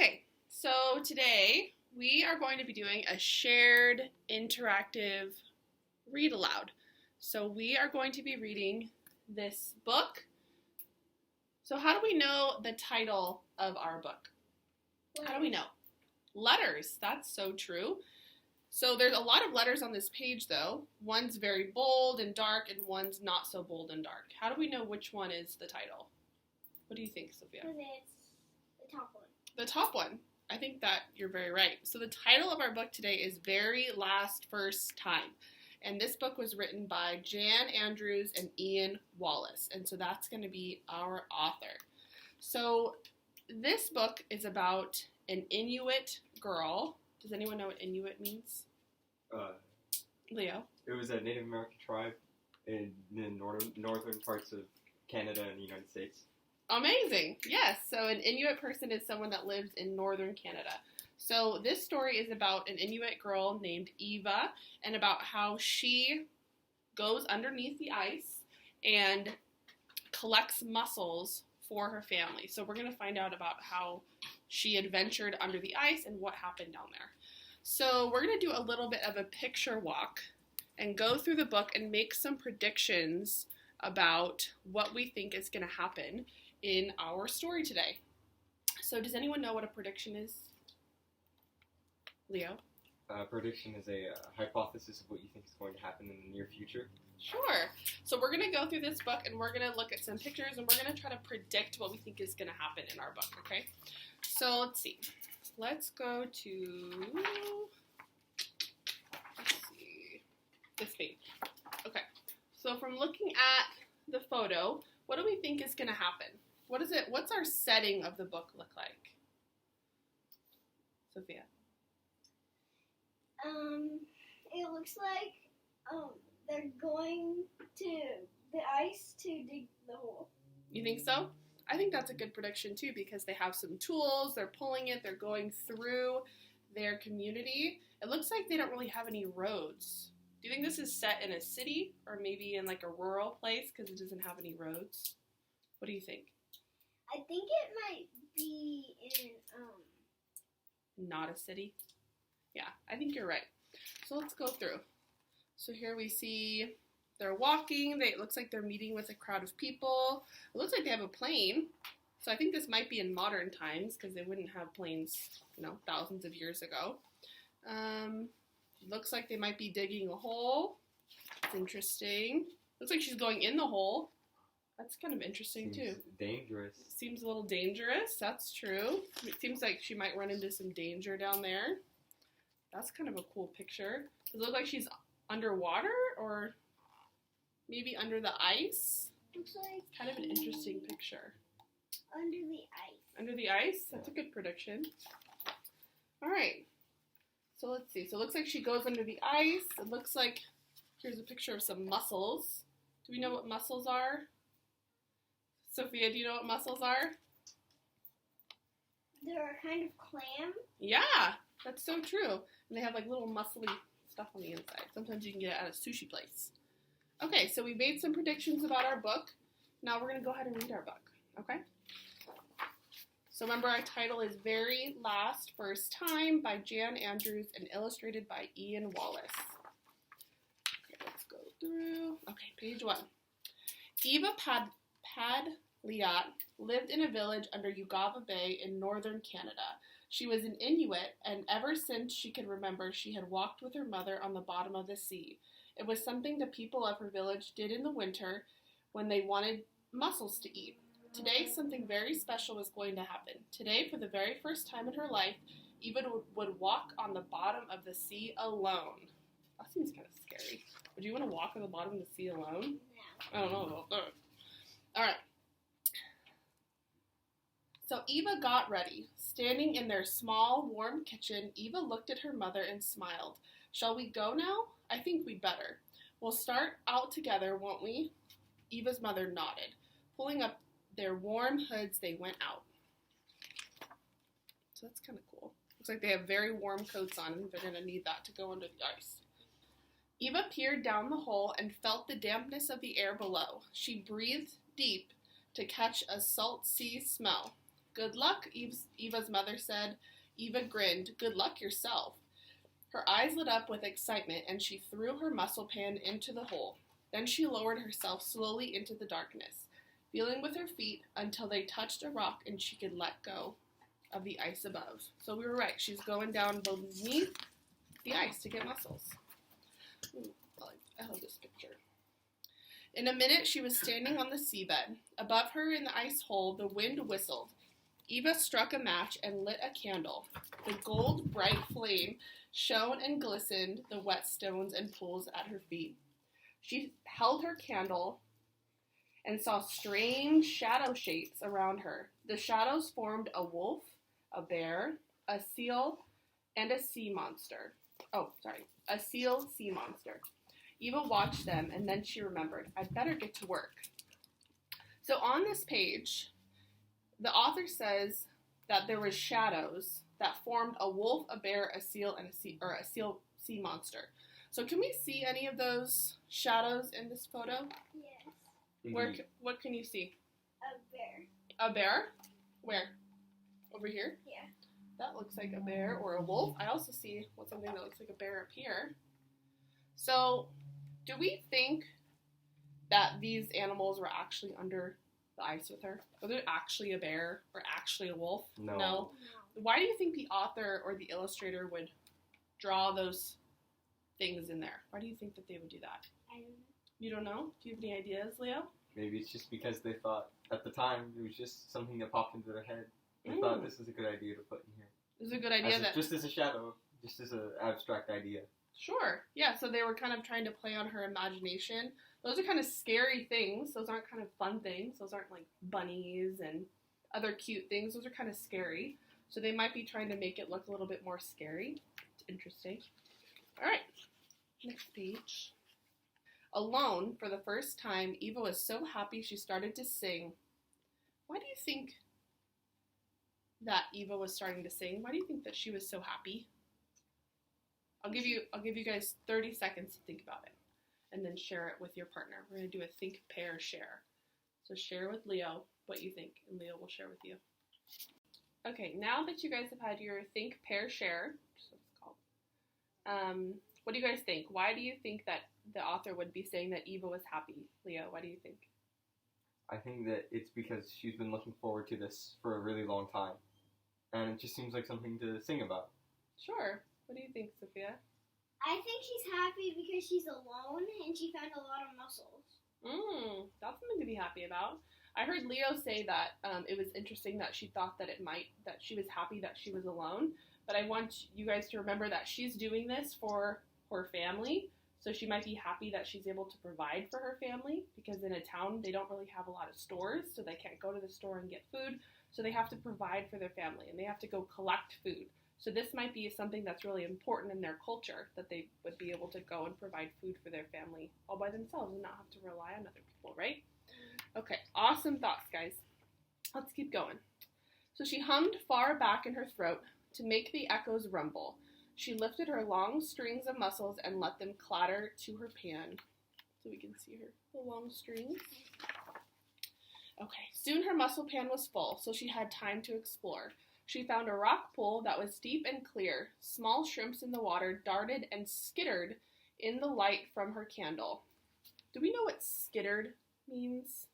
Okay, so today we are going to be doing a shared interactive read aloud. So we are going to be reading this book. So how do we know the title of our book? How do we know? Letters. That's so true. So there's a lot of letters on this page though. One's very bold and dark and one's not so bold and dark. How do we know which one is the title? What do you think, Sophia? Because it's the top one. The top one. I think that you're very right. So the title of our book today is Very Last First Time. And this book was written by Jan Andrews and Ian Wallace. And so that's going to be our author. So this book is about an Inuit girl. Does anyone know what Inuit means? Leo? It was a Native American tribe in the northern parts of Canada and the United States. Amazing. Yes. So an Inuit person is someone that lives in northern Canada. So this story is about an Inuit girl named Eva and about how she goes underneath the ice and collects mussels for her family. So we're going to find out about how she adventured under the ice and what happened down there. So we're going to do a little bit of a picture walk and go through the book and make some predictions about what we think is going to happen in our story today. So does anyone know what a prediction is? Leo? Prediction is a hypothesis of what you think is going to happen in the near future. Sure. So we're going to go through this book and we're going to look at some pictures and we're going to try to predict what we think is going to happen in our book, okay? So let's see. Let's go to, this page. Okay. So from looking at the photo, what do we think is going to happen? What's our setting of the book look like? Sophia? It looks like they're going to the ice to dig the hole. You think so? I think that's a good prediction too because they have some tools, they're pulling it, they're going through their community. It looks like they don't really have any roads. Do you think this is set in a city or maybe in like a rural place because it doesn't have any roads? What do you think? I think it might be in Not a city? Yeah, I think you're right. So let's go through. So here we see they're walking. It looks like they're meeting with a crowd of people. It looks like they have a plane. So I think this might be in modern times because they wouldn't have planes, thousands of years ago. Looks like they might be digging a hole. It's interesting. Looks like she's going in the hole. That's kind of interesting too. Dangerous. Seems a little dangerous. That's true. It seems like she might run into some danger down there. That's kind of a cool picture. Does it look like she's underwater or maybe under the ice? Looks like Kind of an interesting picture. under the ice. Under the ice? That's a good prediction. All right. So let's see. So it looks like she goes under the ice. It looks like here's a picture of some mussels. Do we know what mussels are? Sophia, do you know what mussels are? They're a kind of clam. Yeah, that's so true. And they have like little muscly stuff on the inside. Sometimes you can get it at a sushi place. Okay, so we made some predictions about our book. Now we're going to go ahead and read our book, okay? So remember our title is Very Last First Time by Jan Andrews and illustrated by Ian Wallace. Okay, let's go through. Okay, page 1. Eva Padliat lived in a village under Ugava Bay in northern Canada. She was an Inuit, and ever since she could remember, she had walked with her mother on the bottom of the sea. It was something the people of her village did in the winter when they wanted mussels to eat. Today, something very special was going to happen. Today, for the very first time in her life, Eva would walk on the bottom of the sea alone. That seems kind of scary. Would you want to walk on the bottom of the sea alone? No. I don't know about that. All right. So Eva got ready. Standing in their small, warm kitchen, Eva looked at her mother and smiled. Shall we go now? I think we'd better. We'll start out together, won't we? Eva's mother nodded. Pulling up their warm hoods, they went out. So that's kind of cool. Looks like they have very warm coats on, and they're going to need that to go under the ice. Eva peered down the hole and felt the dampness of the air below. She breathed deep to catch a salt sea smell. Good luck, Eva's mother said. Eva grinned. Good luck yourself. Her eyes lit up with excitement, and she threw her muscle pan into the hole. Then she lowered herself slowly into the darkness, feeling with her feet until they touched a rock and she could let go of the ice above. So we were right. She's going down beneath the ice to get muscles. I love this picture. In a minute, she was standing on the seabed. Above her in the ice hole, the wind whistled. Eva struck a match and lit a candle. The gold bright flame shone and glistened the wet stones and pools at her feet. She held her candle and saw strange shadow shapes around her. The shadows formed a wolf, a bear, a seal, and a sea monster. A seal sea monster. Eva watched them, and then she remembered, I'd better get to work. So on this page, the author says that there were shadows that formed a wolf, a bear, a seal, and a seal sea monster. So can we see any of those shadows in this photo? Yes. What can you see? A bear. A bear? Where? Over here? Yeah. That looks like a bear or a wolf. I also see something that looks like a bear up here. So, do we think that these animals were actually under the ice with her? Was it actually a bear or actually a wolf? No. Why do you think the author or the illustrator would draw those things in there? Why do you think that they would do that? I don't know. You don't know? Do you have any ideas, Leo? Maybe it's just because they thought, at the time, it was just something that popped into their head. They thought this is a good idea to put in here. This is a good idea. Just as a shadow, just as an abstract idea. Sure. Yeah, so they were kind of trying to play on her imagination. Those are kind of scary things. Those aren't kind of fun things. Those aren't like bunnies and other cute things. Those are kind of scary. So they might be trying to make it look a little bit more scary. It's interesting. All right. Next page. Alone, for the first time, Eva was so happy she started to sing. Why do you think that Eva was starting to sing? Why do you think that she was so happy? I'll give you guys 30 seconds to think about it, and then share it with your partner. We're going to do a think, pair, share. So share with Leo what you think, and Leo will share with you. Okay, now that you guys have had your think, pair, share, which is what it's called, what do you guys think? Why do you think that the author would be saying that Eva was happy? Leo, why do you think? I think that it's because she's been looking forward to this for a really long time. And it just seems like something to sing about. Sure. What do you think, Sophia? I think she's happy because she's alone and she found a lot of muscles. That's something to be happy about. I heard Leo say that it was interesting that she thought that she was happy that she was alone. But I want you guys to remember that she's doing this for her family. So she might be happy that she's able to provide for her family, because in a town they don't really have a lot of stores, so they can't go to the store and get food. So they have to provide for their family, and they have to go collect food. So this might be something that's really important in their culture, that they would be able to go and provide food for their family all by themselves and not have to rely on other people, right? Okay, awesome thoughts, guys. Let's keep going. So she hummed far back in her throat to make the echoes rumble. She lifted her long strings of muscles and let them clatter to her pan. So we can see the long strings. Okay, soon her muscle pan was full, so she had time to explore. She found a rock pool that was deep and clear. Small shrimps in the water darted and skittered in the light from her candle. Do we know what skittered means?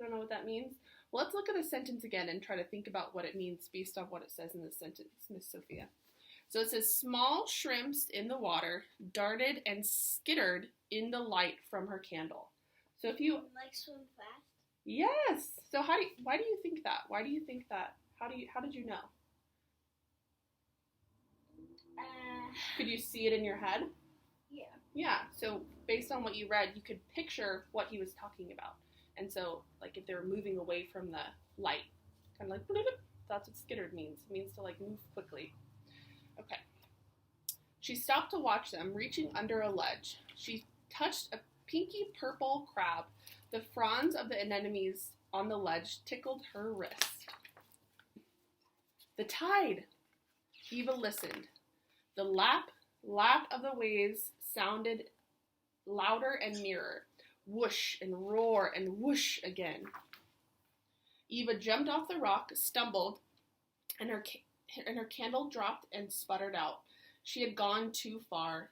Don't know what that means? Well, let's look at the sentence again and try to think about what it means based on what it says in the sentence, Miss Sophia. So it says, small shrimps in the water darted and skittered in the light from her candle. So if you... Like swim fast? Yes! So why do you think that? Why do you think that? How did you know? Could you see it in your head? Yeah. Yeah, so based on what you read, you could picture what he was talking about. And so, like, if they were moving away from the light, kind of like, bloop, that's what skittered means. It means to, like, move quickly. Okay. She stopped to watch them, reaching under a ledge. She touched a pinky purple crab. The fronds of the anemones on the ledge tickled her wrist. The tide! Eva listened. The lap of the waves sounded louder and nearer. Whoosh and roar and whoosh again. Eva jumped off the rock, stumbled, and her candle dropped and sputtered out. She had gone too far.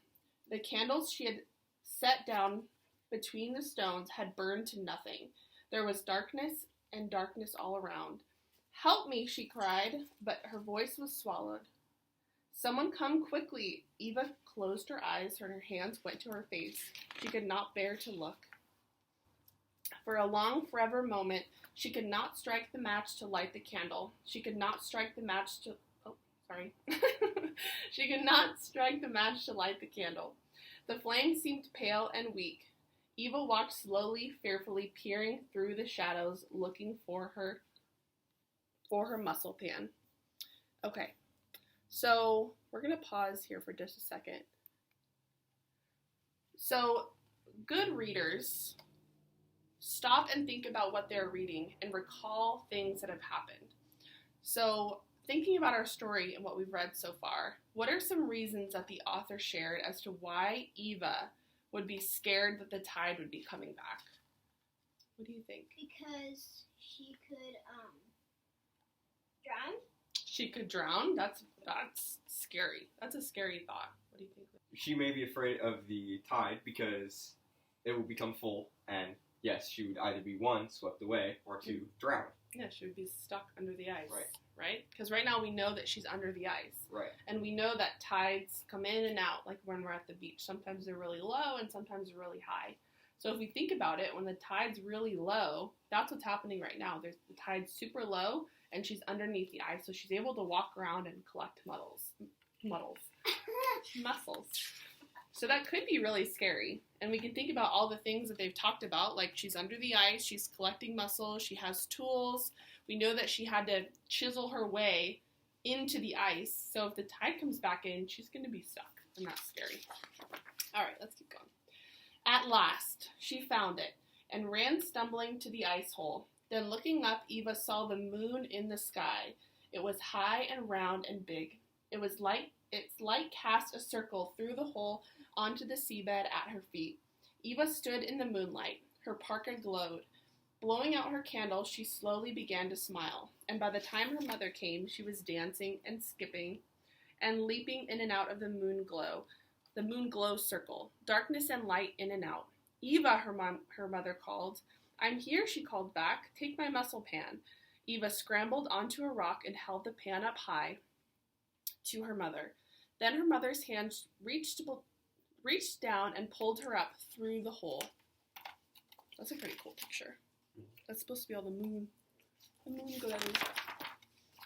The candles she had set down between the stones had burned to nothing. There was darkness and darkness all around. "Help me," she cried, but her voice was swallowed. "Someone come quickly." Eva closed her eyes and her hands went to her face. She could not bear to look. For a long, forever moment, she could not strike the match to light the candle. She could not strike the match to... Oh, sorry. She could not strike the match to light the candle. The flame seemed pale and weak. Eva walked slowly, fearfully, peering through the shadows, looking for her muscle pan. Okay, so we're going to pause here for just a second. So, good readers stop and think about what they're reading and recall things that have happened. So, thinking about our story and what we've read so far, what are some reasons that the author shared as to why Eva would be scared that the tide would be coming back? What do you think? Because she could drown. She could drown? That's scary. That's a scary thought. What do you think? She may be afraid of the tide because it will become full, and yes, she would either be one, swept away, or two, drowned. Yeah, she would be stuck under the ice. Right. Because right now we know that she's under the ice. Right. And we know that tides come in and out, like when we're at the beach. Sometimes they're really low and sometimes they're really high. So if we think about it, when the tide's really low, that's what's happening right now. The tide's super low and she's underneath the ice, so she's able to walk around and collect mussels. So that could be really scary. And we can think about all the things that they've talked about, like she's under the ice, she's collecting mussels, she has tools. We know that she had to chisel her way into the ice. So if the tide comes back in, she's going to be stuck. And that's scary. All right, let's keep going. At last, she found it and ran stumbling to the ice hole. Then looking up, Eva saw the moon in the sky. It was high and round and big. Its light cast a circle through the hole onto the seabed at her feet. Eva stood in the moonlight. Her parka glowed. Blowing out her candle, she slowly began to smile, and by the time her mother came, she was dancing and skipping and leaping in and out of the moon glow circle, darkness and light in and out. "Eva," her mother called. "I'm here," she called back. "Take my mussel pan." Eva scrambled onto a rock and held the pan up high to her mother. Then her mother's hand reached down and pulled her up through the hole. That's a pretty cool picture. That's supposed to be all the moon. The moon glows.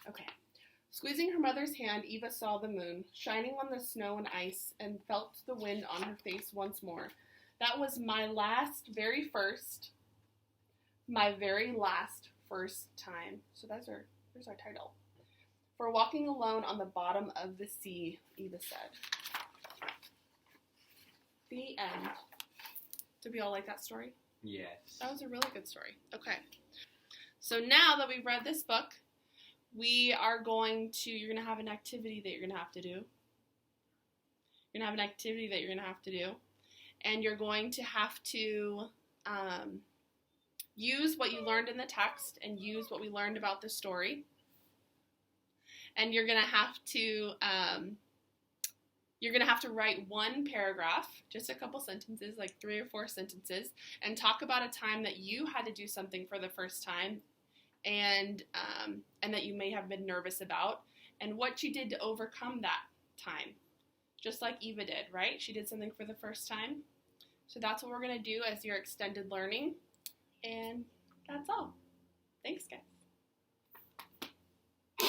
Okay. Squeezing her mother's hand, Eva saw the moon, shining on the snow and ice, and felt the wind on her face once more. That was my very last first time. So there's our title. For walking alone on the bottom of the sea, Eva said. The end. Did we all like that story? Yes. That was a really good story. Okay. So now that we've read this book, you're going to have an activity that you're going to have to do. You're going to have an activity that you're going to have to do. And you're going to have to use what you learned in the text and use what we learned about the story. And you're going to have to write one paragraph, just a couple sentences, like 3 or 4 sentences, and talk about a time that you had to do something for the first time and that you may have been nervous about, and what you did to overcome that time. Just like Eva did, right? She did something for the first time. So that's what we're going to do as your extended learning. And that's all. Thanks, guys.